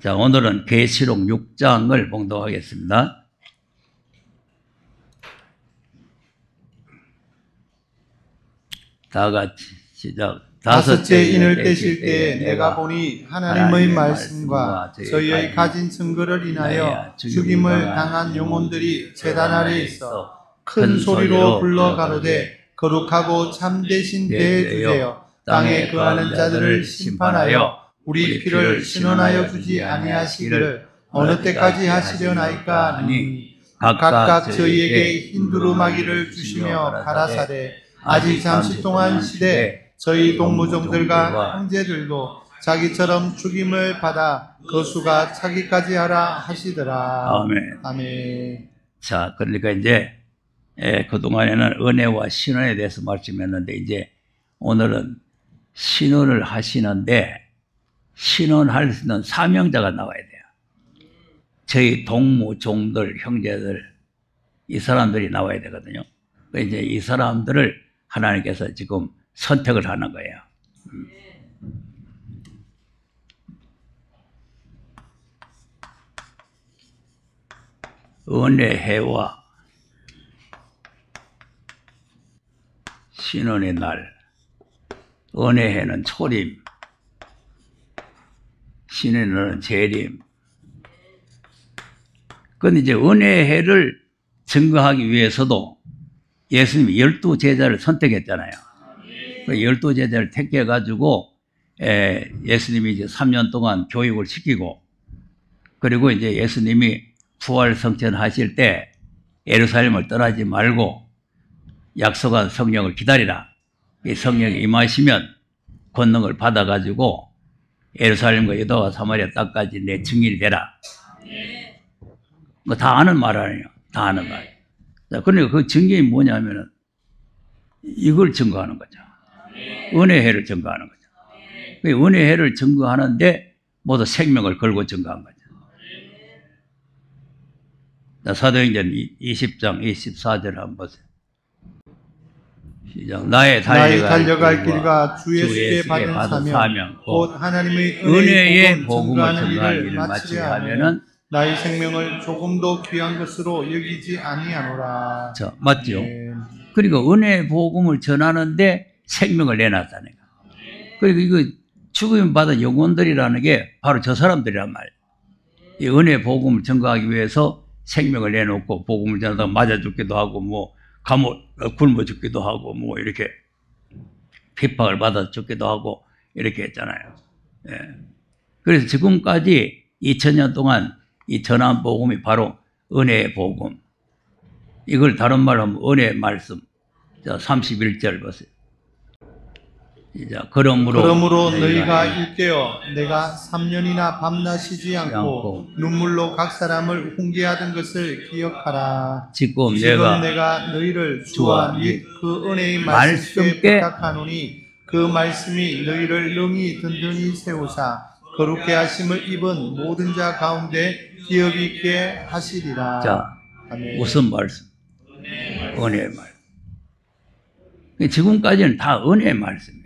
자, 오늘은 계시록 6장을 봉독하겠습니다. 다 같이 시작. 다섯째 인을 떼실 때에 내가 보니 하나님의 말씀과 저희의 가진 증거를 인하여 죽임을 당한 영혼들이 제단 아래 있어 큰 소리로 불러 가로되 거룩하고 참되신 때에 주제여 땅에 거하는 자들을 심판하여 우리 피를 신원하여 주지 아니하시기를 어느 때까지 하시려나이까 하니 각각 저희에게 흰 두루마기를 주시며 가라사대 아직 잠시 동안 시대 저희 동무종들과 형제들도 자기처럼 죽임을 받아 그 수가 차기까지 하라 하시더라. 아멘. 아멘. 자, 그러니까 이제 그동안에는 은혜와 신원에 대해서 말씀했는데 이제 오늘은 신원을 하시는데 신원할 수 있는 사명자가 나와야 돼요. 저희 동무종들, 형제들 이 사람들이 나와야 되거든요. 이제 이 사람들을 하나님께서 지금 선택을 하는 거예요. 은혜해와 신원의 날, 은혜해는 초림, 신의 날은 재림. 그런데 이제 은혜해를 증거하기 위해서도 예수님이 12제자를 선택했잖아요. 그 12제자를 택해가지고 예수님이 이제 3년 동안 교육을 시키고 그리고 이제 예수님이 부활 성천하실 때 예루살렘을 떠나지 말고 약속한 성령을 기다리라. 이 성령이 임하시면 권능을 받아가지고 예루살렘과 유다와 사마리아 땅까지 내 증인이 되라. 뭐 다 아는 말 아니에요. 다 아는 말. 자, 그러니까 그 증거이 뭐냐면은 이걸 증거하는 거죠. 은혜해를 증거하는 거죠. 그 은혜해를 증거하는데 모두 생명을 걸고 증거한 거죠. 자, 사도행전 20장 24절 한번 보세요. 시작. 나의 달려갈 길과 주 예수께 받은 사명 곧 하나님의 은혜의 복음을 증거하는 일을 마치려 하면은 나의 생명을 조금도 귀한 것으로 여기지 아니하노라. 자, 맞죠? 그러니까 은혜의 복음을 전하는데 생명을 내놨다는 거. 그리고 이거 죽음 받은 영혼들이라는 게 바로 저 사람들이란 말이에요. 이 은혜의 복음을 증거하기 위해서 생명을 내놓고 복음을 전하다가 맞아 죽기도 하고 뭐 굶어 죽기도 하고 뭐 이렇게 핍박을 받아 죽기도 하고 이렇게 했잖아요. 예. 그래서 지금까지 2000년 동안 이 전한 복음이 바로 은혜의 복음. 이걸 다른 말로 하면 은혜의 말씀. 자, 31절 보세요. 그러므로 너희가 일깨어 내가 3년이나 밤낮 쉬지 않고 눈물로 각 사람을 훈계하던 것을 기억하라. 지금 내가 너희를 주와 및 그 은혜의 말씀께 부탁하노니 그 말씀이 너희를 능히 든든히 세우사 거룩게 하심을 입은 모든 자 가운데 기억 있게 하시리라. 자, 아멘. 무슨 말씀? 은혜의 말씀. 지금까지는 다 은혜의 말씀이에요.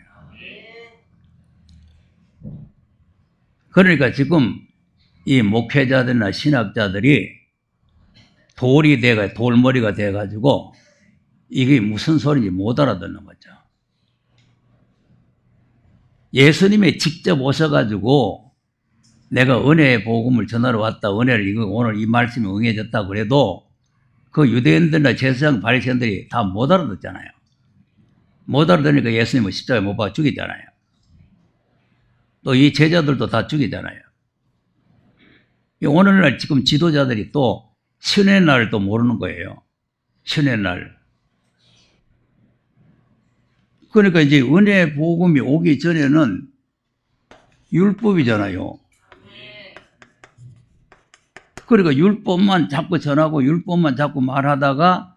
그러니까 지금 이 목회자들이나 신학자들이 돌머리가 돼가지고 이게 무슨 소리인지 못 알아듣는 거죠. 예수님이 직접 오셔가지고 내가 은혜의 복음을 전하러 왔다. 은혜를 이거 오늘 이 말씀이 응해졌다 그래도 그 유대인들이나 제사장 바리새인들이 다 못 알아듣잖아요. 못 알아듣으니까 예수님을 십자가에 못 박아 죽이잖아요. 또 이 제자들도 다 죽이잖아요. 오늘날 지금 지도자들이 또 신의 날을 또 모르는 거예요. 신의 날. 그러니까 이제 은혜의 복음이 오기 전에는 율법이잖아요. 그러니까 율법만 자꾸 전하고 율법만 자꾸 말하다가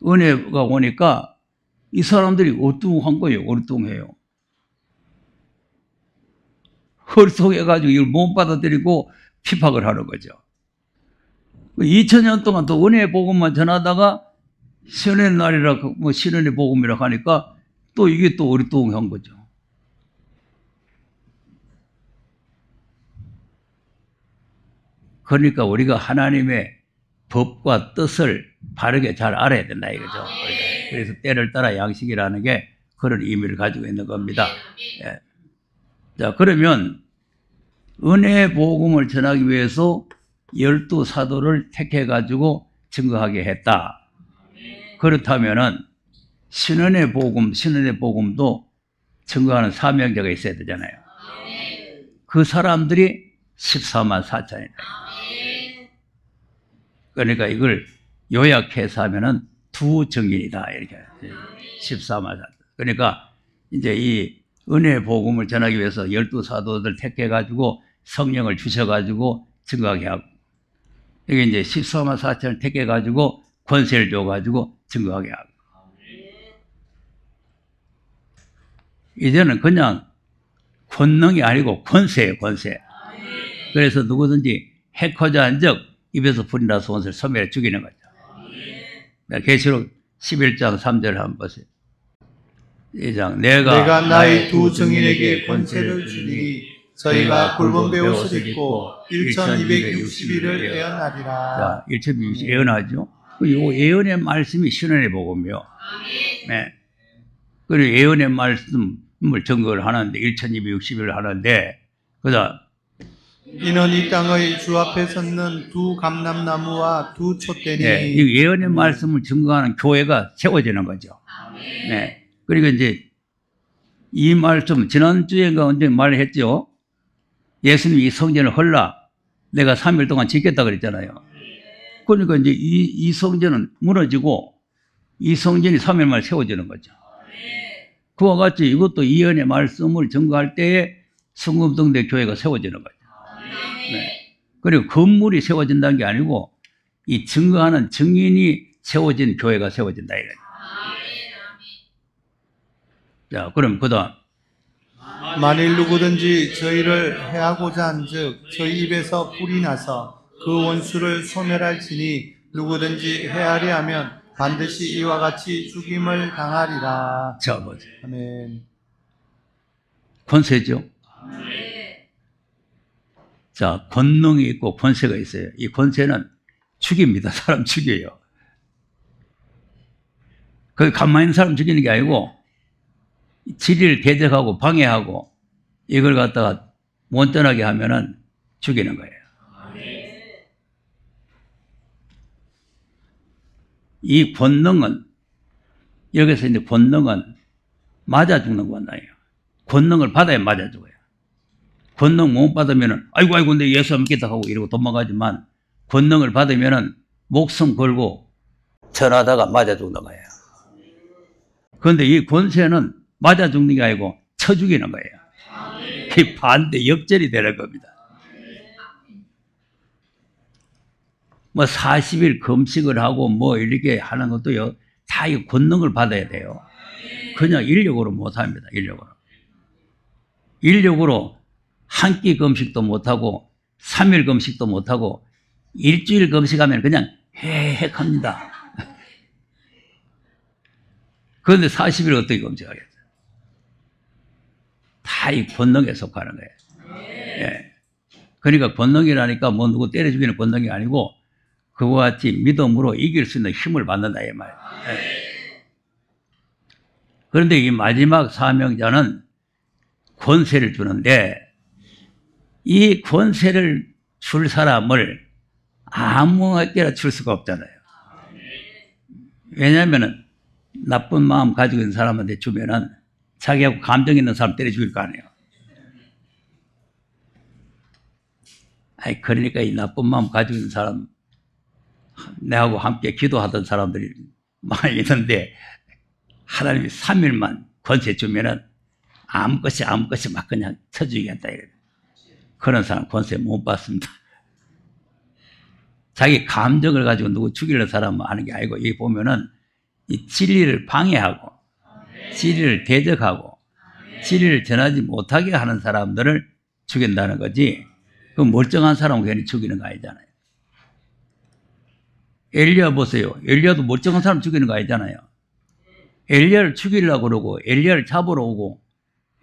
은혜가 오니까 이 사람들이 어뚱한 거예요. 어뚱해요. 헐속해가지고 이걸 못 받아들이고 핍박을 하는 거죠. 2000년 동안 또 은혜의 복음만 전하다가 신의 날이라, 뭐 신의 복음이라 하니까 또 이게 또 어리뚱한 거죠. 그러니까 우리가 하나님의 법과 뜻을 바르게 잘 알아야 된다 이거죠. 그래서 때를 따라 양식이라는 게 그런 의미를 가지고 있는 겁니다. 예. 자, 그러면 은혜의 복음을 전하기 위해서 12사도를 택해가지고 증거하게 했다. 그렇다면은 신은의 복음도 증거하는 사명자가 있어야 되잖아요. 그 사람들이 14만 4천이다. 그러니까 이걸 요약해서 하면은 두 증인이다. 이렇게. 14만 4천. 그러니까 이제 이 은혜의 복음을 전하기 위해서 12사도들 택해가지고 성령을 주셔가지고 증거하게 하고, 여기 이제 14만 4천을 택해가지고 권세를 줘가지고 증거하게 하고. 이제는 그냥 권능이 아니고 권세예요, 권세. 그래서 누구든지 해코자 한 적 입에서 불이 나서 원수를 소멸해 죽이는 거죠. 계시록 11장 3절을 한번 보세요. 2장 내가 나의 두 증인에게 권세를 주니 저희가 굵은 베옷을 입고 1260일을 예언하리라. 자, 1260일 예언하죠. 이 예언의 말씀이 신원의 복음이요. 네. 그리고 예언의 말씀을 증거를 하는데 1260일을 하는데, 그다음 이는 이 땅의 주 앞에 섰는 두 감람나무와 두 촛대니. 네, 이 예언의 말씀을 증거하는 교회가 세워지는 거죠. 네. 그리고 이제 이 말씀 지난주에가 언제 말했죠. 예수님이 이 성전을 헐라 내가 3일 동안 짓겠다 그랬잖아요. 그러니까 이제 이 성전은 무너지고 이 성전이 3일 만에 세워지는 거죠. 그와 같이 이것도 예언의 말씀을 증거할 때에 성금동대 교회가 세워지는 거죠. 네. 그리고 건물이 세워진다는 게 아니고 이 증거하는 증인이 세워진 교회가 세워진다 이거죠. 자, 그럼 그다음 만일 누구든지 저희를 해하고자 한즉 저희 입에서 불이 나서 그 원수를 소멸할지니 누구든지 해하려 하면 반드시 이와 같이 죽임을 당하리라. 자, 보세요. 아멘. 권세죠. 자, 권능이 있고 권세가 있어요. 이 권세는 죽입니다. 사람 죽여요. 그 가만히 있는 사람 죽이는 게 아니고 진리를 대적하고 방해하고 이걸 갖다가 못 떠나게 하면은 죽이는 거예요. 이 권능은, 여기서 이제 권능은 맞아 죽는 권능이에요. 권능을 받아야 맞아 죽어요. 권능 못 받으면은 아이고 내 예수 안 믿겠다 하고 이러고 도망가지만, 권능을 받으면은 목숨 걸고 전하다가 맞아 죽는 거예요. 그런데 이 권세는 맞아 죽는 게 아니고 쳐 죽이는 거예요. 그 반대 역전이 되는 겁니다. 뭐 40일 금식을 하고 뭐 이렇게 하는 것도요, 다 이 권능을 받아야 돼요. 그냥 인력으로 못 합니다. 인력으로 한 끼 금식도 못 하고 3일 금식도 못 하고 일주일 금식하면 그냥 헤헷 합니다. 그런데 40일 어떻게 금식하겠어요? 다 이 권능에 속하는 거예요. 예. 그러니까 권능이라니까 뭐 누구 때려 죽이는 권능이 아니고 그와 같이 믿음으로 이길 수 있는 힘을 받는다 이 말이에요. 예. 그런데 이 마지막 사명자는 권세를 주는데, 이 권세를 줄 사람을 아무에게나 줄 수가 없잖아요. 왜냐하면 나쁜 마음 가지고 있는 사람한테 주면은 자기하고 감정 있는 사람 때려 죽일 거 아니에요. 그러니까 이 나쁜 마음 가지고 있는 사람, 내하고 함께 기도하던 사람들이 많이 있는데 하나님이 3일만 권세 주면은 아무 것이 막 그냥 쳐주겠다 이래요. 그런 사람 권세 못 받습니다. 자기 감정을 가지고 누구 죽이려는 사람은 아는 게 아니고, 여기 보면은 이 진리를 방해하고 진리를 대적하고 진리를 전하지 못하게 하는 사람들을 죽인다는 거지, 그 멀쩡한 사람은 괜히 죽이는 거 아니잖아요. 엘리야 보세요. 엘리야도 멀쩡한 사람 죽이는 거 아니잖아요. 엘리야를 죽이려고 그러고 엘리야를 잡으러 오고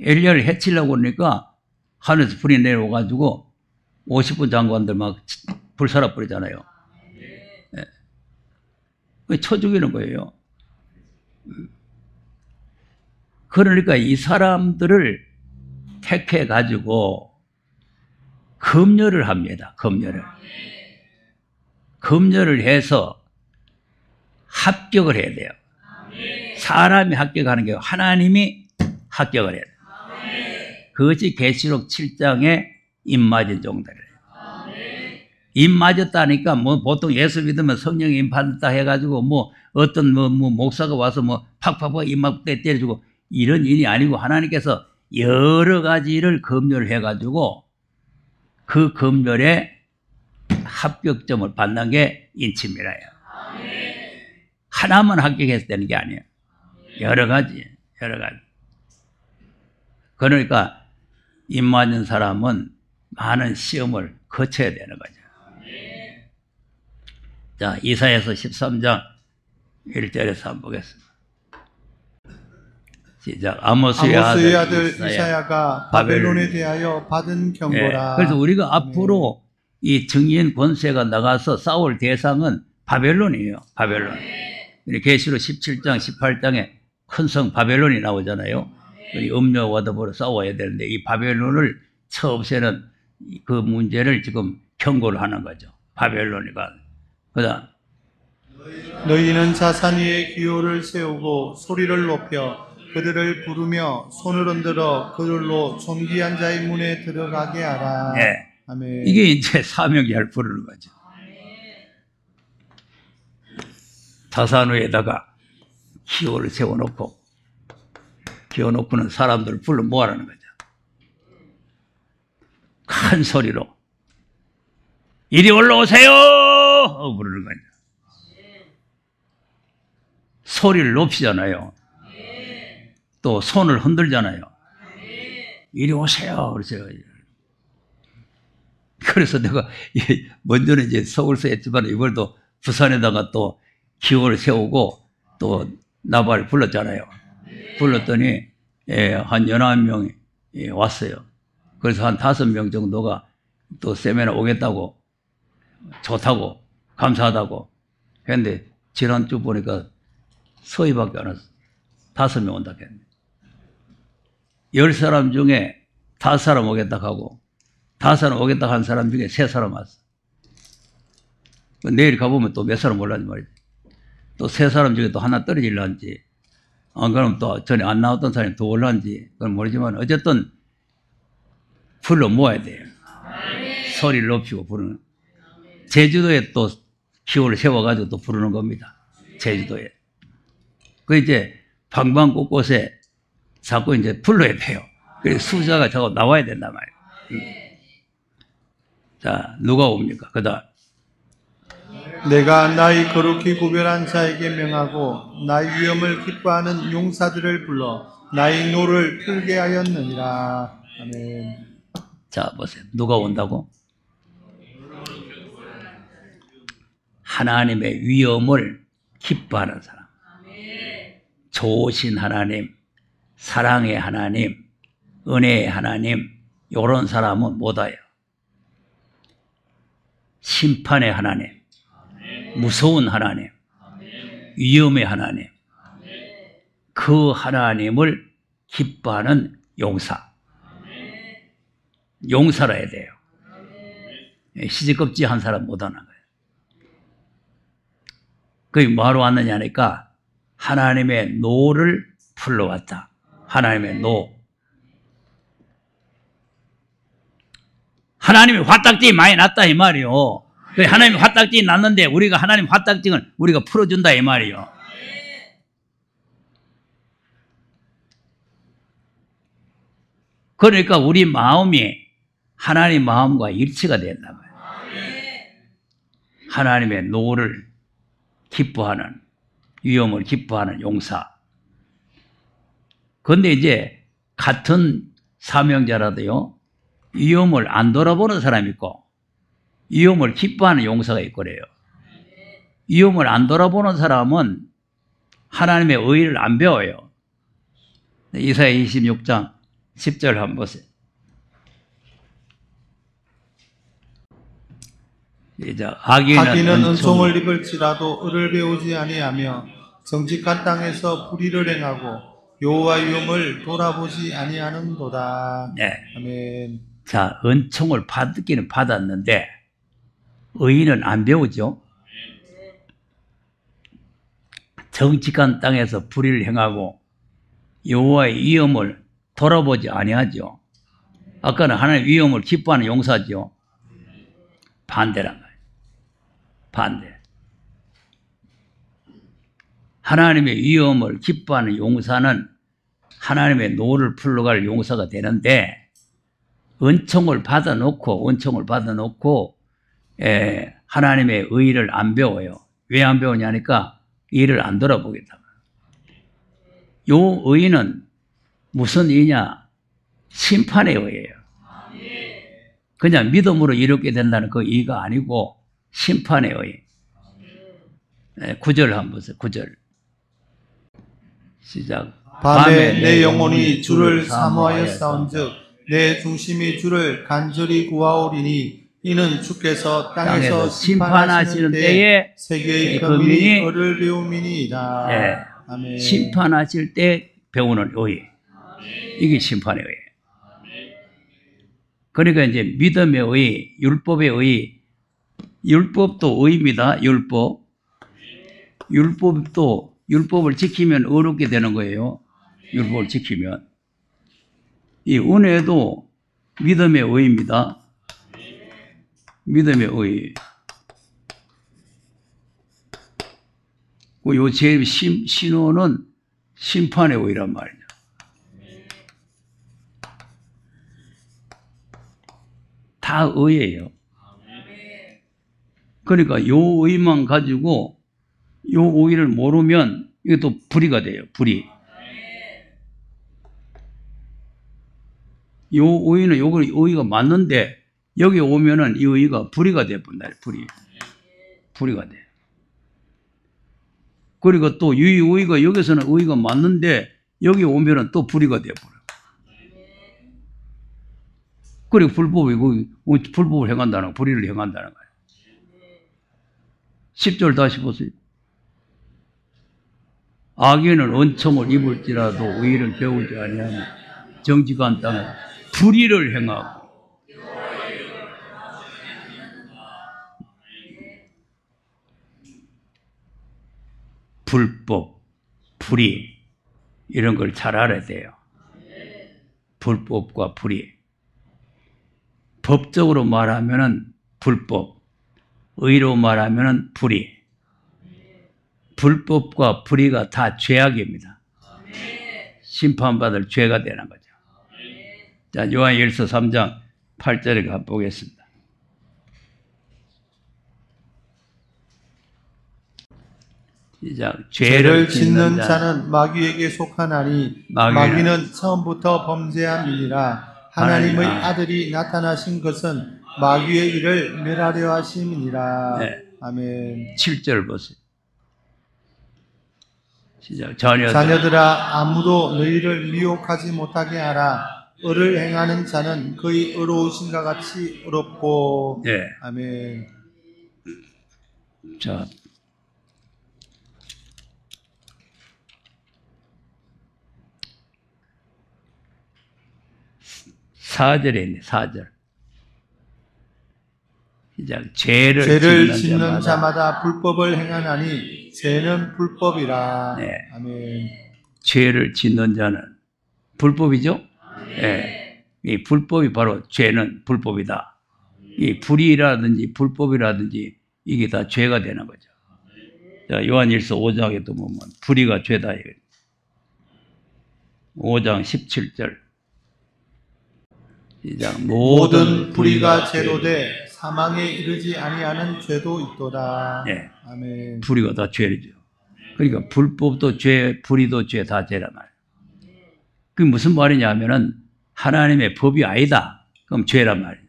엘리야를 해치려고 그러니까 하늘에서 불이 내려와가지고 50분 장관들 막 불살아 버리잖아요. 예. 쳐 죽이는 거예요. 그러니까 이 사람들을 택해 가지고 검열을 합니다. 검열을 해서 합격을 해야 돼요. 사람이 합격하는 게 하나님이 합격을 해야 돼요. 그것이 계시록 7장의 입맞은 종들이에요. 입맞았다니까 뭐 보통 예수 믿으면 성령 임받았다 해가지고 뭐 어떤 뭐 목사가 와서 뭐 팍팍팍 입맞대 때려주고 이런 일이 아니고 하나님께서 여러 가지를 검열을 해가지고 그 검열에 합격점을 받는 게 인침이라요. 하나만 합격해서 되는 게 아니에요. 여러 가지. 그러니까 입 맞은 사람은 많은 시험을 거쳐야 되는 거죠. 자, 이사야서 13장 1절에서 한번 보겠습니다. 시작. 아모스의 아들 이사야가 바벨론에 대하여 받은 경고라. 그래서 우리가 앞으로 이 정의인 권세가 나가서 싸울 대상은 바벨론이에요. 바벨론. 계시록 17장, 18장에 큰 성 바벨론이 나오잖아요. 음료와 더불어 싸워야 되는데 이 바벨론을 처없애는 그 문제를 지금 경고를 하는 거죠. 바벨론이가. 그다음 너희는 자산 위에 기호를 세우고 소리를 높여 그들을 부르며 손을 흔들어 그들로 존귀한 자의 문에 들어가게 하라. 네. 아멘. 이게 이제 사명이할 부르는 거죠. 자산 위에다가 기호를 세워놓고는 사람들을 불러 모으라는 거죠. 큰 소리로 이리 올라오세요! 하고 부르는 거죠. 소리를 높이잖아요. 또 손을 흔들잖아요. 이리 오세요. 그래서 내가 먼저는 이제 서울서 했지만 이번에도 부산에다가 또 기호를 세우고 또 나발을 불렀잖아요. 불렀더니 한 11명이 왔어요. 그래서 한 5명 정도가 또 세미나 오겠다고 좋다고 감사하다고 했는데 지난주 보니까 서희밖에 안 왔어. 5명 온다 했는데 10사람 중에 5사람 오겠다 하고 5사람 오겠다 한 사람 중에 3사람 왔어. 내일 가보면 또 몇 사람 올라지 말이지. 또 3사람 중에 또 하나 떨어질란지 안 그러면 또 전에 안 나왔던 사람이 더 올란지 그건 모르지만 어쨌든 불러 모아야 돼요. 소리를 높이고 부르는. 제주도에 또 기호를 세워가지고 또 부르는 겁니다. 제주도에. 그 이제 방방 곳곳에 자꾸 이제 불러야 돼요. 그래서 수자가 자꾸 나와야 된단 말이에요. 자, 누가 옵니까? 그 다음. 내가 나의 거룩히 구별한 자에게 명하고 나의 위엄을 기뻐하는 용사들을 불러 나의 노를 풀게 하였느니라. 아멘. 자, 보세요. 누가 온다고? 하나님의 위엄을 기뻐하는 사람. 좋으신 하나님, 사랑의 하나님, 은혜의 하나님, 이런 사람은 못 와요. 심판의 하나님, 무서운 하나님, 위엄의 하나님, 그 하나님을 기뻐하는 용사. 용사라 해야 돼요. 시집겁지 한 사람 못 하는 거예요. 그게 뭐하러 왔느냐 하니까 하나님의 노를 풀러왔다. 하나님의 노. 하나님의 화딱지 많이 났다 이 말이요. 하나님의 화딱지 났는데 우리가 하나님 화딱지를 우리가 풀어준다 이 말이요. 그러니까 우리 마음이 하나님 마음과 일치가 된단 말이에요. 하나님의 노를 기뻐하는, 위엄을 기뻐하는 용사. 그런데 이제 같은 사명자라도요, 위엄을 안 돌아보는 사람이 있고 위엄을 기뻐하는 용사가 있고 그래요. 위엄을 안 돌아보는 사람은 하나님의 의를 안 배워요. 이사야 26장 10절 한번 보세요. 악인은 은총을 입을지라도 을을 배우지 아니하며 정직한 땅에서 불의를 행하고 여호와 이름을 돌아보지 아니하는도다. 네. 아멘. 자, 은총을 받기는 받았는데 의인은 안 배우죠. 정직한 땅에서 불의를 행하고 여호와의 위엄을 돌아보지 아니하죠. 아까는 하나님의 위엄을 기뻐하는 용사죠. 반대란 말이에요. 반대. 하나님의 위엄을 기뻐하는 용사는 하나님의 노를 풀러갈 용사가 되는데 은총을 받아놓고 하나님의 의를 안 배워요. 왜 안 배우냐니까 이를 안 돌아보겠다. 요 의는 무슨 의냐? 심판의 의예요. 그냥 믿음으로 이롭게 된다는 그 의가 아니고 심판의 의. 9절 한번 보세요. 9절. 시작. 밤에 내 영혼이 주를 사모하였사온즉 내 중심이 주를 간절히 구하오리니 이는 주께서 땅에서 심판하시는 때에 세계의 거민이 을을 배움이니이다. 네. 아멘. 심판하실 때 배우는 의. 이게 심판의 의. 그러니까 이제 믿음의 의, 율법의 의, 율법도 의입니다. 율법을 지키면 의롭게 되는 거예요. 율법을 지키면. 이 은혜도 믿음의 의입니다. 믿음의 의. 요 제일 신호는 심판의 의란 말이죠. 다 의예요. 그러니까 요 의만 가지고 요 의를 모르면 이것도 불의가 돼요. 불의. 요 의는 요거 의가 맞는데 여기 오면은 이 의가 불의가 돼버린다. 불의가 돼. 그리고 또 이 의가 여기서는 의가 맞는데 여기 오면은 또 불의가 돼버려. 그리고 불법을 행한다는 거, 불의를 행한다는 거예요. 10절 다시 보세요. 악인은 은총을 입을지라도 의를 배우지 아니하며 정직한 땅에 불의를 행하고 불법, 불의 이런 걸 잘 알아야 돼요. 불법과 불의. 법적으로 말하면은 불법, 의로 말하면은 불의. 불법과 불의가 다 죄악입니다. 심판받을 죄가 되는 거죠. 자, 요한일서 3장 8절에 가보겠습니다. 시작. 죄를 짓는 자는 마귀에게 속하나니 마귀는 처음부터 범죄함이니라. 하나님의 아들이 나타나신 것은 마귀의 일을 멸하려 하심이니라. 네. 아멘. 7절 보세요. 시작. 자녀들아 아무도 너희를 미혹하지 못하게 하라. 의를 행하는 자는 그의 의로우신가 같이 의롭고. 네. 아멘. 자, 사절에 있네. 4절. 시작. 죄를 짓는 자마다 불법을 행하나니 죄는 불법이라. 네. 아멘. 죄를 짓는 자는 불법이죠? 네. 이 불법이 바로 죄는 불법이다. 이 불의라든지 불법이라든지 이게 다 죄가 되는 거죠. 자, 요한일서 5장에도 보면 불의가 죄다. 5장 17절. 시작. 모든 불의가 죄로 돼 사망에 이르지 아니하는 죄도 있도다. 네. 아멘. 불의가 다 죄죠. 그러니까 불법도 죄, 불의도 죄, 다 죄란 말이에요. 그게 무슨 말이냐 하면은 하나님의 법이 아니다. 그럼 죄란 말이에요.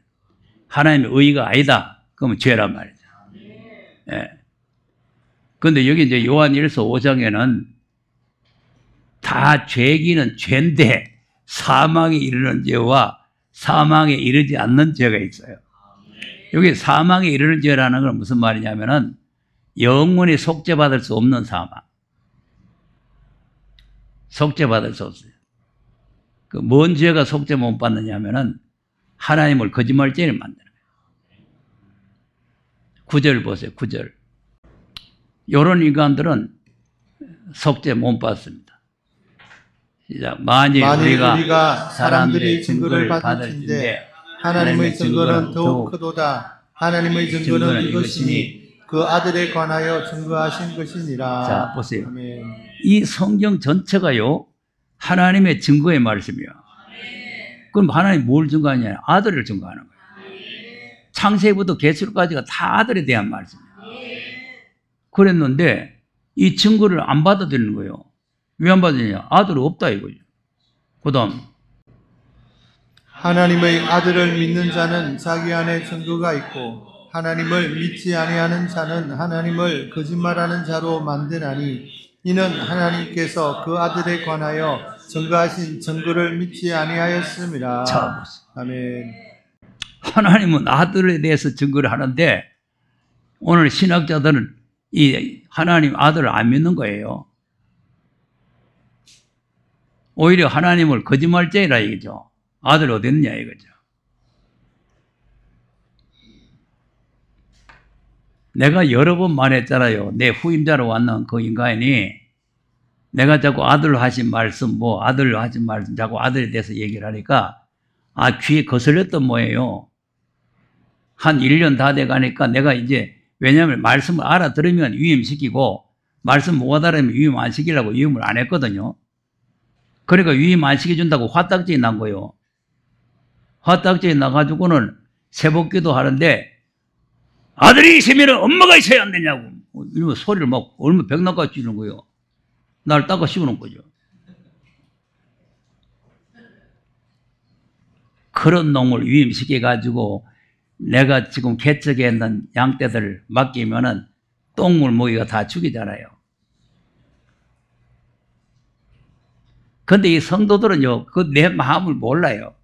하나님의 의가 아니다. 그럼 죄란 말이죠. 예. 그런데 여기 이제 요한일서 5장에는 다 죄기는 죄인데 사망에 이르는 죄와 사망에 이르지 않는 죄가 있어요. 여기 사망에 이르는 죄라는 건 무슨 말이냐면은 영원히 속죄받을 수 없는 사망. 속죄받을 수 없어요. 그 뭔 죄가 속죄 못 받느냐면은 하나님을 거짓말죄를 만드는 거예요. 9절 보세요. 9절. 이런 인간들은 속죄 못 받습니다. 시작. 만일 우리가 사람들의 증거를 받을진데 하나님의 증거는 더욱 크도다. 하나님의 증거는 이것이니 그 아들에 관하여 증거하신 것이니라. 자, 보세요. 아멘. 이 성경 전체가요 하나님의 증거의 말씀이야. 그럼 하나님 뭘 증거하냐? 아들을 증거하는 거예요. 창세기부터 계시록까지가 다 아들에 대한 말씀이에요. 그랬는데 이 증거를 안 받아들이는 거예요. 왜 안 받느냐? 아들이 없다 이거죠. 그 다음 하나님의 아들을 믿는 자는 자기 안에 증거가 있고 하나님을 믿지 아니하는 자는 하나님을 거짓말하는 자로 만드나니 이는 하나님께서 그 아들에 관하여 증거하신 증거를 믿지 아니하였습니다. 자, 아멘. 하나님은 아들에 대해서 증거를 하는데 오늘 신학자들은 이 하나님 아들을 안 믿는 거예요. 오히려 하나님을 거짓말죄라 이거죠. 아들 어디 있느냐 이거죠. 내가 여러 번 말했잖아요. 내 후임자로 왔는 그 인간이 내가 자꾸 아들로 하신 말씀, 아들로 하신 말씀, 자꾸 아들에 대해서 얘기를 하니까 귀에 거슬렸던 모예요. 한 1년 다 돼가니까 내가 이제 왜냐하면 말씀을 알아들으면 유임시키고 말씀 못 알아들으면 유임 안 시키려고 유임을 안 했거든요. 그러니까 유임 안 시켜준다고 화딱지에 난 거예요. 화딱지에 나가지고는 새복기도 하는데 아들이 있으면 엄마가 있어야 안 되냐고 이러면 소리를 막 얼마 백날까지 찌르는 거예요. 날 닦아 씌우는 거죠. 그런 놈을 유임시켜가지고 내가 지금 개척에 있는 양떼들 맡기면은 똥물 모기가 다 죽이잖아요. 근데 이 성도들은요, 그 내 마음을 몰라요.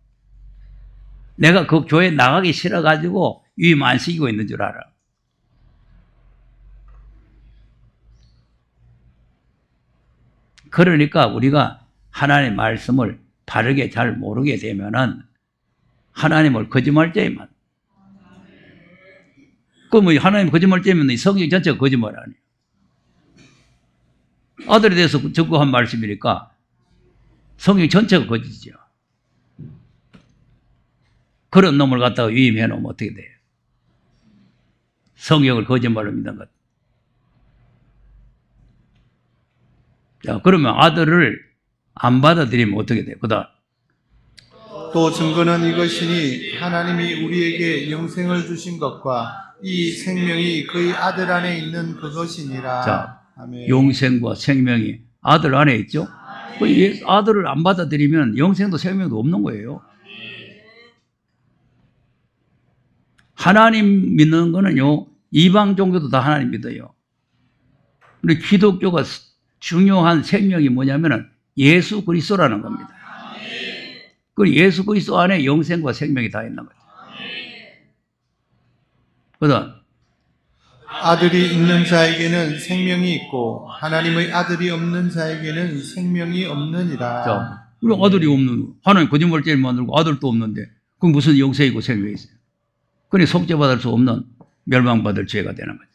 내가 그 교회 나가기 싫어가지고 유임 안 시키고 있는 줄 알아. 그러니까 우리가 하나님의 말씀을 바르게 잘 모르게 되면은 하나님을 거짓말죄만. 그럼 하나님 거짓말죄면 이 성경 전체가 거짓말 아니에요. 아들에 대해서 적고한 말씀이니까 성경 전체가 거짓이죠. 그런 놈을 갖다가 유임해 놓으면 어떻게 돼요? 성경을 거짓말로 믿는 것. 자, 그러면 아들을 안 받아들이면 어떻게 돼요? 그다음 또 증거는 이것이니 하나님이 우리에게 영생을 주신 것과 이 생명이 그의 아들 안에 있는 그것이니라. 자, 아멘. 영생과 생명이 아들 안에 있죠? 그 아들을 안 받아들이면 영생도 생명도 없는 거예요. 하나님 믿는 거는요, 이방 종교도 다 하나님 믿어요. 근데 기독교가 중요한 생명이 뭐냐면은 예수 그리스도라는 겁니다. 그 예수 그리스도 안에 영생과 생명이 다 있는 거죠. 그다음 아들이 있는 자에게는 생명이 있고 하나님의 아들이 없는 자에게는 생명이 없느니라. 자, 우리 아들이 없는 하나님 거짓말죄를 만들고 아들도 없는데 그럼 무슨 영생이고 생명이 있어요? 그러니 속죄받을 수 없는 멸망받을 죄가 되는 거죠.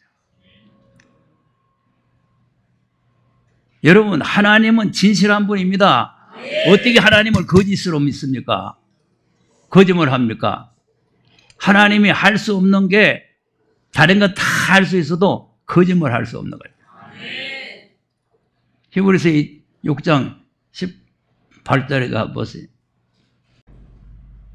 여러분, 하나님은 진실한 분입니다. 어떻게 하나님을 거짓으로 믿습니까? 거짓말 합니까? 하나님이 할 수 없는 게 다른 건 다 할 수 있어도 거짓말 할 수 없는 거예요. 히브리서 6장 18절에 보세요.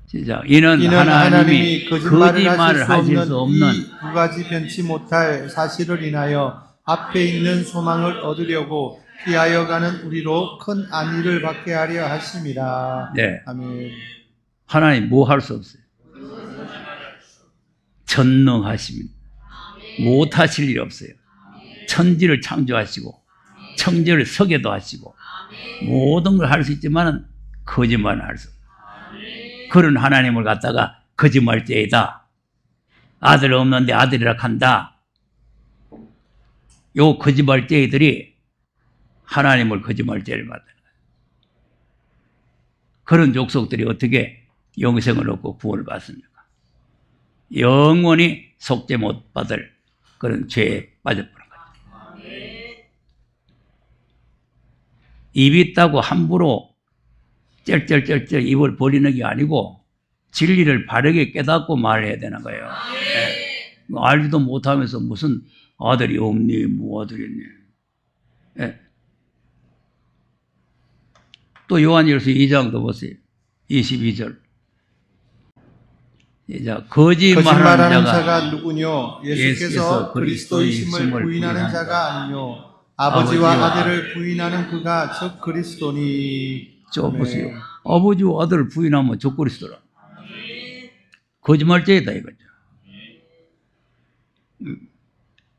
시작. 이는 하나님이 거짓말을 하실 수 없는 이 두 가지 변치 못할 사실을 인하여 앞에 있는 소망을 얻으려고 피하여 가는 우리로 큰 안위를 받게 하려 하심이라. 네. 아멘. 하나님 뭐 할 수 없어요? 전능하십니다. 못 하실 일이 없어요. 천지를 창조하시고 청지를 서게도 하시고 모든 걸 할 수 있지만 거짓말은 할 수 없어요. 그런 하나님을 갖다가 거짓말죄이다. 아들 없는데 아들이라 한다. 요 거짓말쟁이들이 하나님을 거짓말쟁이를 만드는 거예요. 그런 족속들이 어떻게 영생을 얻고 구원을 받습니까? 영원히 속죄 못 받을 그런 죄에 빠져버린 거죠. 입이 있다고 함부로 쩔쩔쩔쩔 입을 버리는 게 아니고 진리를 바르게 깨닫고 말해야 되는 거예요. 네. 알지도 못하면서 무슨 아들이 없니 뭐 아들이 있니. 네. 또 요한일서 2장도 보세요. 22절. 거짓말하는 자가 누구뇨? 예수께서 그리스도이심을 부인하는 자가 아니뇨. 아버지와 아들을 부인하는 그가 저 그리스도니. 저 보세요. 아버지와 아들을 부인하면 저 그리스도라. 거짓말죄다 이거죠.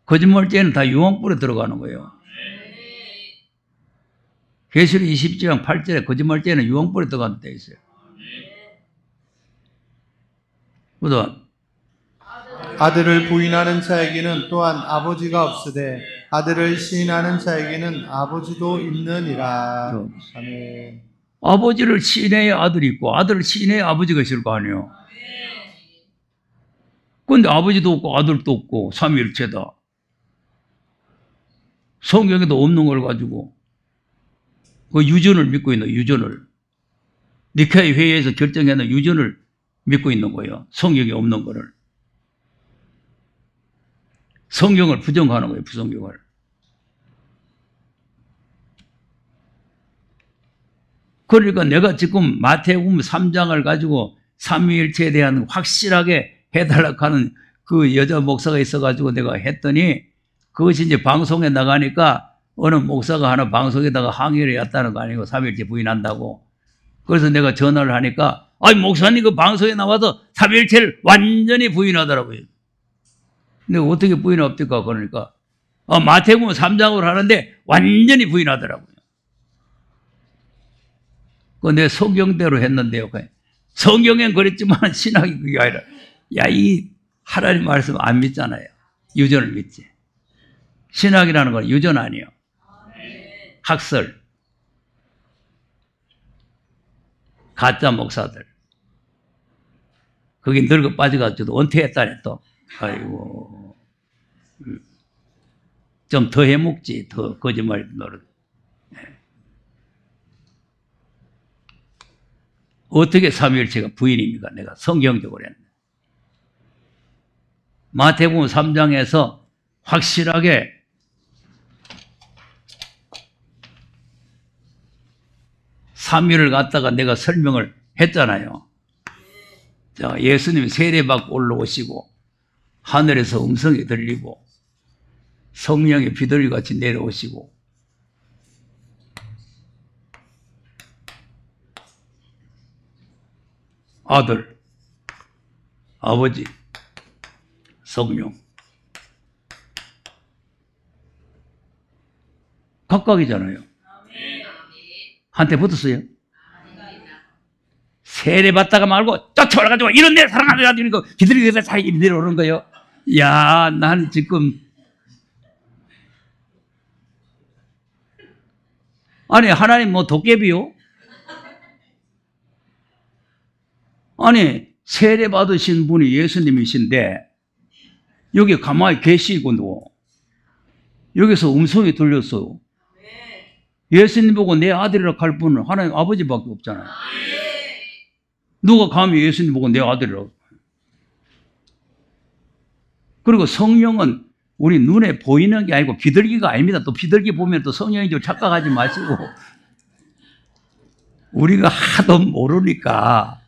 거짓말죄는 다 유황불에 들어가는 거예요. 계시록 20장 8절에 거짓말죄는 유황불에 들어가는 데 있어요. 그다음 아들을 부인하는 자에게는 또한 아버지가 없으되 아들을 시인하는 자에게는 아버지도 있느니라. 아멘. 아버지를 시인해야 아들이 있고 아들을 시인해야 아버지가 있을 거 아니에요. 그런데 아버지도 없고 아들도 없고 삼위일체다. 성경에도 없는 걸 가지고 그 유전을 믿고 있는 유전을 니케아 회의에서 결정해놓은 유전을 믿고 있는 거예요. 성경에 없는 거를. 성경을 부정하는 거예요. 부성경을. 그러니까 내가 지금 마태복음 3장을 가지고 삼위일체에 대한 확실하게 해달라고 하는 그 여자 목사가 있어가지고 내가 했더니 그것이 이제 방송에 나가니까 어느 목사가 하나 방송에다가 항의를 했다는 거 아니고 삼위일체 부인한다고. 그래서 내가 전화를 하니까 아니 목사님 그 방송에 나와서 삼위일체를 완전히 부인하더라고요. 내가 어떻게 부인합니까? 그러니까 마태복음 3장으로 하는데 완전히 부인하더라고요. 그 내 성경대로 했는데요. 성경엔 그랬지만 신학이 그게 아니라 야, 이 하나님 말씀 안 믿잖아요. 유전을 믿지. 신학이라는 건 유전 아니에요. 학설. 가짜 목사들. 거기 늙어 빠져가지고 은퇴했다네 또. 아이고. 좀 더 해먹지. 더 거짓말 노릇. 어떻게 삼위일체가 부인입니까? 내가 성경적으로 했는데. 마태복음 3장에서 확실하게 삼위를 갖다가 내가 설명을 했잖아요. 자, 예수님이 세례받고 올라오시고 하늘에서 음성이 들리고 성령의 비둘기같이 내려오시고 아들, 아버지, 성령 각각이잖아요. 한테 붙었어요. 세례받다가 말고 쫓아올라가지고 이런 내 사랑하는 아들이니까 비둘기가 다 내려오는 거예요. 야, 난 지금 아니 하나님 뭐 도깨비요? 아니 세례 받으신 분이 예수님이신데 여기 가만히 계시고 여기서 음성이 들렸어요. 예수님 보고 내 아들이라 할 분은 하나님 아버지밖에 없잖아요. 누가 감히 예수님 보고 내 아들이라고. 그리고 성령은 우리 눈에 보이는 게 아니고 비둘기가 아닙니다. 또 비둘기 보면 또 성령인 줄 착각하지 마시고 우리가 하도 모르니까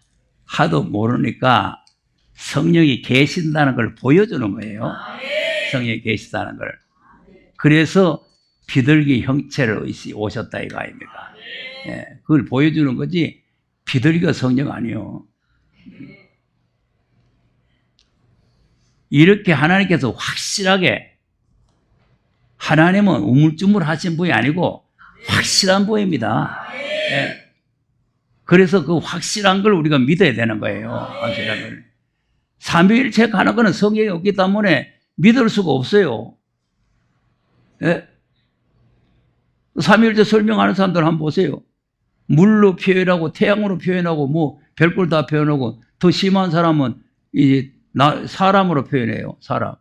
성령이 계신다는 걸 보여주는 거예요. 성령이 계시다는 걸. 그래서 비둘기 형체를 오셨다 이거 아닙니까? 예, 그걸 보여주는 거지 비둘기가 성령 아니에요. 이렇게 하나님께서 확실하게 하나님은 우물쭈물 하신 분이 아니고 확실한 분입니다. 예. 그래서 그 확실한 걸 우리가 믿어야 되는 거예요. 확실한 걸. 삼위일체 가는 거는 성경에 없기 때문에 믿을 수가 없어요. 예? 삼위일체 설명하는 사람들 한번 보세요. 물로 표현하고 태양으로 표현하고 뭐 별걸 다 표현하고 더 심한 사람은 이제 사람으로 표현해요. 사람.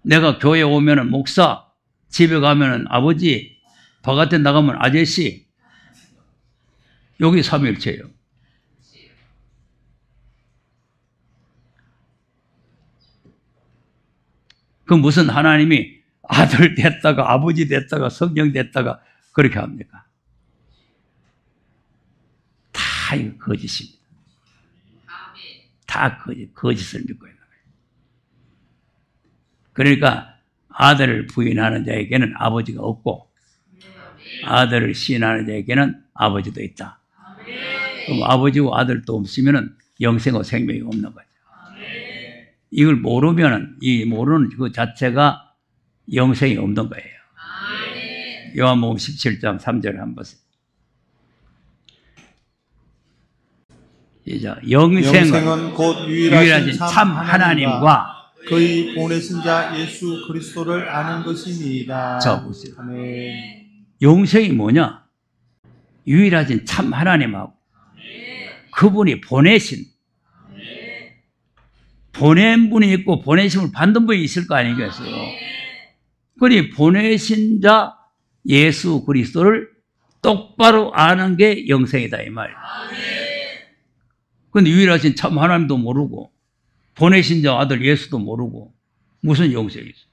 내가 교회 오면은 목사, 집에 가면은 아버지, 바깥에 나가면 아저씨. 여기 삼위일체예요. 그 무슨 하나님이 아들 됐다가 아버지 됐다가 성령 됐다가 그렇게 합니까? 다 이거 거짓입니다. 다 거짓을 믿고 있는 거예요. 그러니까 아들을 부인하는 자에게는 아버지가 없고 아들을 시인하는 자에게는 아버지도 있다. 그럼 아버지와 아들도 없으면 영생과 생명이 없는 거죠. 이걸 모르면은 이 모르는 그 자체가 영생이 없는 거예요. 요한복음 17장 3절에 한번 보세요. 시작. 영생은 곧 유일하신 참 하나님과 그의 보내신 자 예수 그리스도를 아는 것이니이다. 자 보세요. 아멘. 영생이 뭐냐? 유일하신 참 하나님하고 그분이 보내신 보낸 분이 있고 보내심을 받는 분이 있을 거 아니겠어요? 그러니 보내신 자 예수 그리스도를 똑바로 아는 게 영생이다 이 말이에요. 그런데 유일하신 참 하나님도 모르고 보내신 자 아들 예수도 모르고 무슨 영생이 있어요?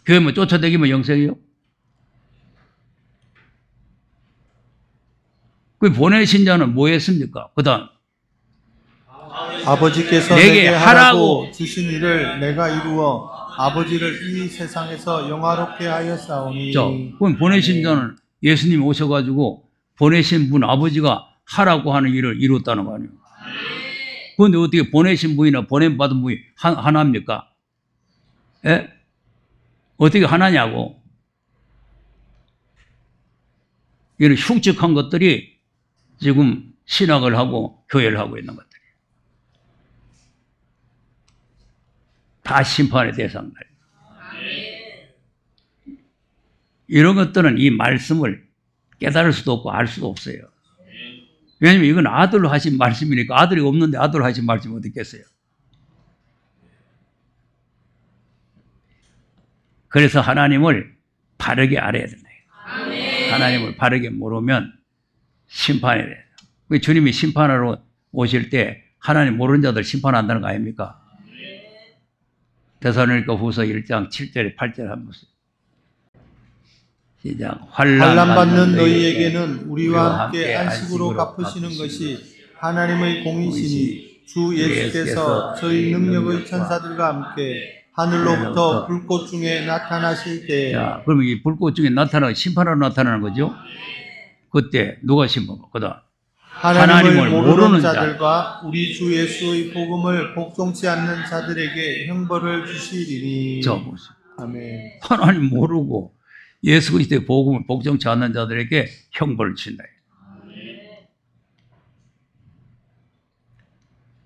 교회 뭐 쫓아다니면 영생이요? 그 보내신 자는 뭐 했습니까? 그 다음 아버지께서 내게 하라고 주신 일을 내가 이루어 아버지를 이 세상에서 영화롭게 하였사오니. 자, 그럼 보내신 자는 예수님이 오셔가지고 보내신 분 아버지가 하라고 하는 일을 이뤘다는 거 아니에요? 그런데 어떻게 보내신 분이나 보냄받은 분이 하나입니까? 예? 어떻게 하나냐고? 이런 흉측한 것들이 지금 신학을 하고 교회를 하고 있는 것들이에요. 다 심판의 대상들. 이런 것들은 이 말씀을 깨달을 수도 없고 알 수도 없어요. 왜냐하면 이건 아들로 하신 말씀이니까 아들이 없는데 아들로 하신 말씀이 어디 있겠어요? 그래서 하나님을 바르게 알아야 된다. 하나님을 바르게 모르면 심판이 돼요. 주님이 심판하러 오실 때 하나님 모르는 자들 심판한다는 거 아닙니까? 데살로니가 후서 1장 7절에 8절 한번 보세요. 시작. 환난 받는 너희에게는 우리와 함께 안식으로 갚으시는 것이 하나님의 공이시니 주 예수께서 저희 능력의 천사들과 함께 하늘로부터 불꽃 중에 나타나실 때. 자, 그러면 이 불꽃 중에 나타나는 심판하러 나타나는 거죠. 그때 누가 심판하고 그다음 하나님을 모르는 자들과 우리 주 예수의 복음을 복종치 않는 자들에게 형벌을 주시리니. 자 보세요. 아멘. 하나님 모르고 예수 그리스도의 복음을 복종치 않는 자들에게 형벌을 주신다.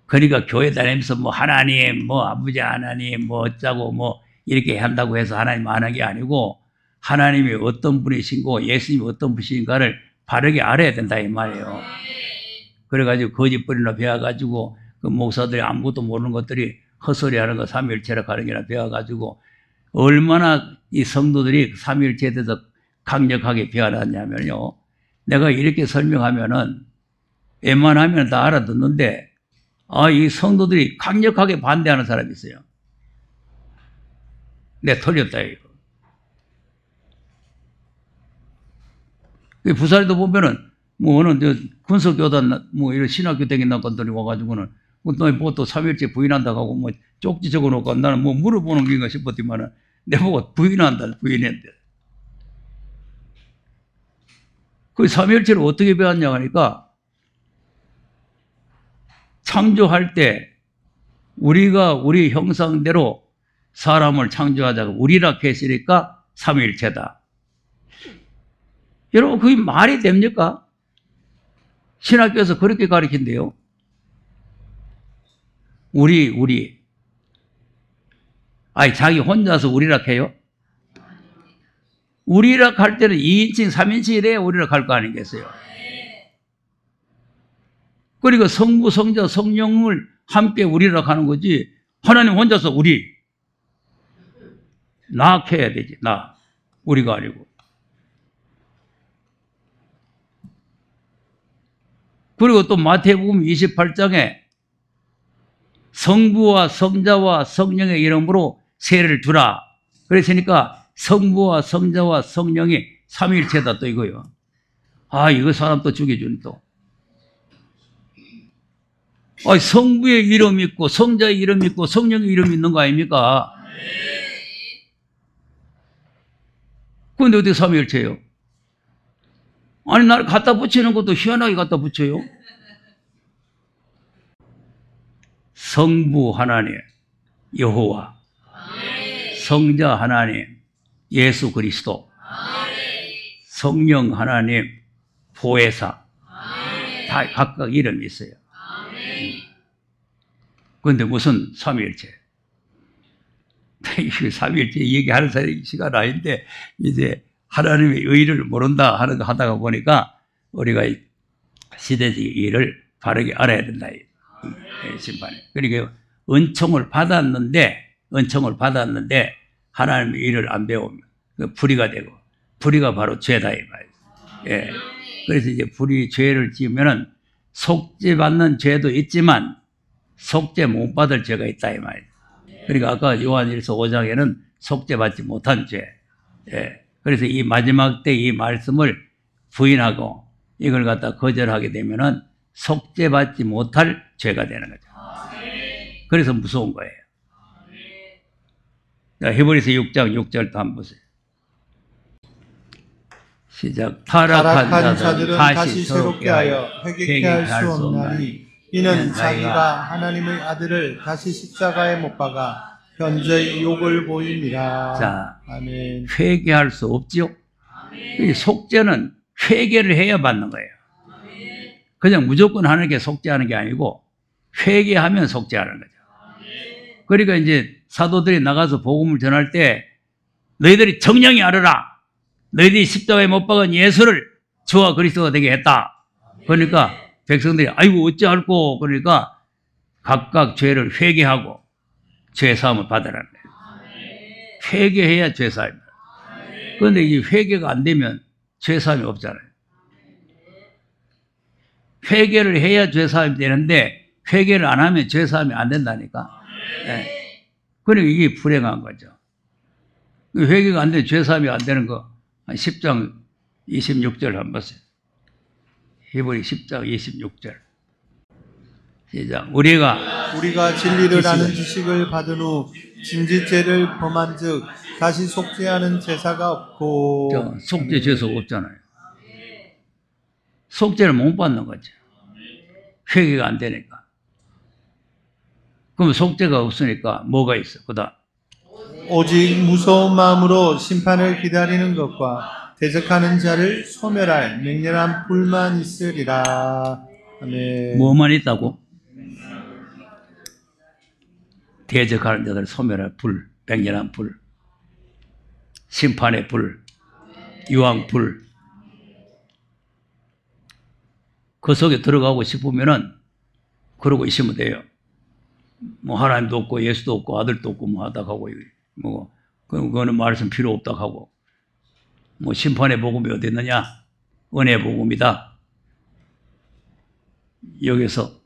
그러니까 교회 다니면서 뭐 하나님, 뭐 아버지 하나님, 뭐 어쩌고 뭐 이렇게 한다고 해서 하나님 안 한 게 아니고 하나님이 어떤 분이신고 예수님이 어떤 분이신가를 바르게 알아야 된다 이 말이에요. 그래가지고 거짓부리나 배워가지고 그 목사들이 아무것도 모르는 것들이 헛소리하는 거 삼위일체라 가는 게나 배워가지고 얼마나 이 성도들이 삼위일체에 대해서 강력하게 배워놨냐면요. 내가 이렇게 설명하면은 웬만하면 다 알아듣는데 이 성도들이 강력하게 반대하는 사람이 있어요. 내 틀렸다 이거. 부산에도 보면은 뭐 어느 군사교단 뭐 이런 신학교 다니는 것들이 와가지고는 뭐 또 삼위일체 부인한다고 하고 뭐 쪽지 적어놓고 나는 뭐 물어보는 건가 싶었지만은 내보고 부인한다 부인했대. 그 삼위일체를 어떻게 배웠냐 하니까 창조할 때 우리가 우리 형상대로 사람을 창조하자고 우리라 했으니까 삼위일체다. 여러분 그게 말이 됩니까? 신학교에서 그렇게 가르친대요. 우리. 아니, 자기 혼자서 우리락 해요? 우리락 할 때는 2인칭, 3인칭 이래야 우리락 할 거 아니겠어요? 그리고 성부, 성자, 성령을 함께 우리락 하는 거지, 하나님 혼자서 우리. 나 해야 되지, 나. 우리가 아니고. 그리고 또 마태복음 28장에 성부와 성자와 성령의 이름으로 세례를 주라. 그랬으니까 성부와 성자와 성령이 삼위일체다 또 이거요. 아, 이거 사람 또 죽여주는 또. 아, 성부의 이름 있고 성자의 이름 있고 성령의 이름 있는 거 아닙니까? 그런데 어떻게 삼위일체예요? 아니, 나를 갖다 붙이는 것도 희한하게 갖다 붙여요. 성부 하나님 여호와, 성자 하나님 예수 그리스도, 성령 하나님 보혜사, 다 각각 이름이 있어요. 그런데 무슨 삼위일체? 삼위일체 얘기하는 시간 아닌데 이제 하나님의 의를 모른다 하는 거 하다가 보니까 우리가 시대적 일을 바르게 알아야 된다. 심판에. 그러니까 은총을 받았는데 하나님의 일을 안 배우면 불의가 되고, 불의가 바로 죄다 이 말이에요. 예. 그래서 이제 불의 죄를 지으면은 속죄받는 죄도 있지만 속죄 못 받을 죄가 있다 이 말이에요. 그러니까 아까 요한일서 5장에는 속죄받지 못한 죄. 예. 그래서 이 마지막 때 이 말씀을 부인하고 이걸 갖다 거절하게 되면은 속죄받지 못할 죄가 되는 거죠. 그래서 무서운 거예요. 자, 히브리서 6장 6절도 한번 보세요. 시작. 타락한 자들은 다시 새롭게 하여 회개케 할 수 없나니 이는 자기가 하나님의 아들을 다시 십자가에 못 박아 현저히 욕을 보입니다. 자, 아멘. 회개할 수 없지요. 이 속죄는 회개를 해야 받는 거예요. 그냥 무조건 하는 게 속죄하는 게 아니고 회개하면 속죄하는 거죠. 그러니까 이제 사도들이 나가서 복음을 전할 때 너희들이 정령히 알아라. 너희들이 십자가에 못 박은 예수를 주와 그리스도가 되게 했다. 그러니까 백성들이 아이고 어찌할꼬, 그러니까 각각 죄를 회개하고 죄 사함을 받으라는 거예요. 회개해야 죄 사함입니다. 그런데 이 회개가 안 되면 죄 사함이 없잖아요. 회개를 해야 죄 사함이 되는데 회개를 안 하면 죄 사함이 안 된다니까. 네. 그러니까 이게 불행한 거죠. 회개가 안 되면 죄 사함이 안 되는 거 10장 26절 한번 보세요. 히브리 10장 26절. 시작. 우리가 진리를 아는 지식을 받은 후 진지죄를 범한즉 다시 속죄하는 제사가 없고. 속죄 제사가 없잖아요. 속죄를 못 받는 거죠. 회개가 안 되니까. 그럼 속죄가 없으니까 뭐가 있어? 그다음. 오직 무서운 마음으로 심판을 기다리는 것과 대적하는 자를 소멸할 맹렬한 불만 있으리라. 아멘. 뭐만 있다고? 대적하는 자들 소멸할 불, 맹렬한 불, 심판의 불, 유황불. 그 속에 들어가고 싶으면은 그러고 있으면 돼요. 뭐 하나님도 없고 예수도 없고 아들도 없고 뭐 하다 하고 뭐 그거는 말씀 필요 없다 하고 뭐 심판의 복음이 어디 있느냐? 은혜 복음이다. 여기서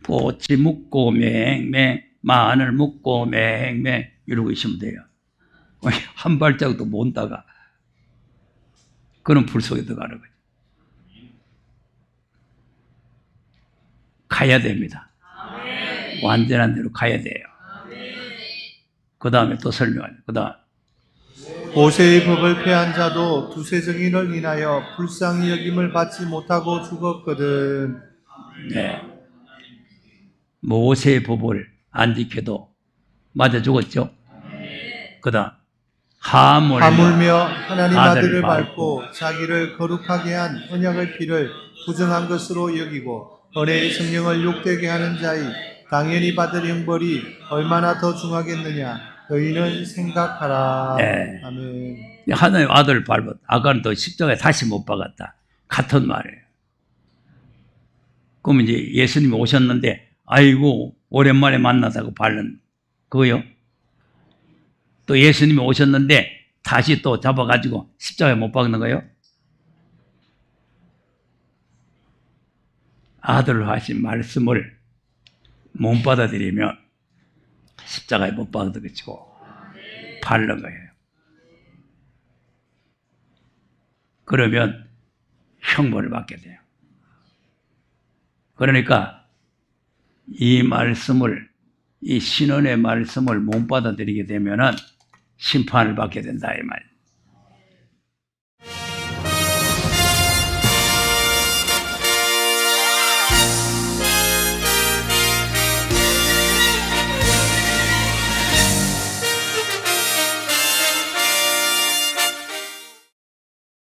꽃이 묻고 맹맹, 마늘 묻고 맹맹 이러고 있으면 돼요. 한 발짝도 못 온다가 그런 불 속에 들어가는 거죠. 가야 됩니다. 완전한 대로 가야 돼요. 그 다음에 또 설명하죠. 그 다음. 모세의 법을 폐한 자도 두세 증인을 인하여 불쌍히 여김을 받지 못하고 죽었거든. 네. 모세의 법을 안 지켜도 맞아 죽었죠. 그 다음. 하물며 하나님 아들을 밟고 자기를 거룩하게 한 언약의 피를 부정한 것으로 여기고 은혜의 성령을 욕되게 하는 자의 당연히 받을 형벌이 얼마나 더 중하겠느냐 너희는 생각하라. 네. 아멘. 하나님 아들을 밟았다. 아까는 또 십자가에 다시 못 박았다. 같은 말이에요. 그럼 이제 예수님이 오셨는데 아이고 오랜만에 만나다고 밟는 그거요. 또 예수님이 오셨는데 다시 또 잡아가지고 십자가에 못 박는 거요. 아들로 하신 말씀을 못 받아들이면 십자가에 못 박아들이고 밟는 거예요. 그러면 형벌을 받게 돼요. 그러니까 이 말씀을, 이 신원의 말씀을 못 받아들이게 되면은 심판을 받게 된다 이 말이에요.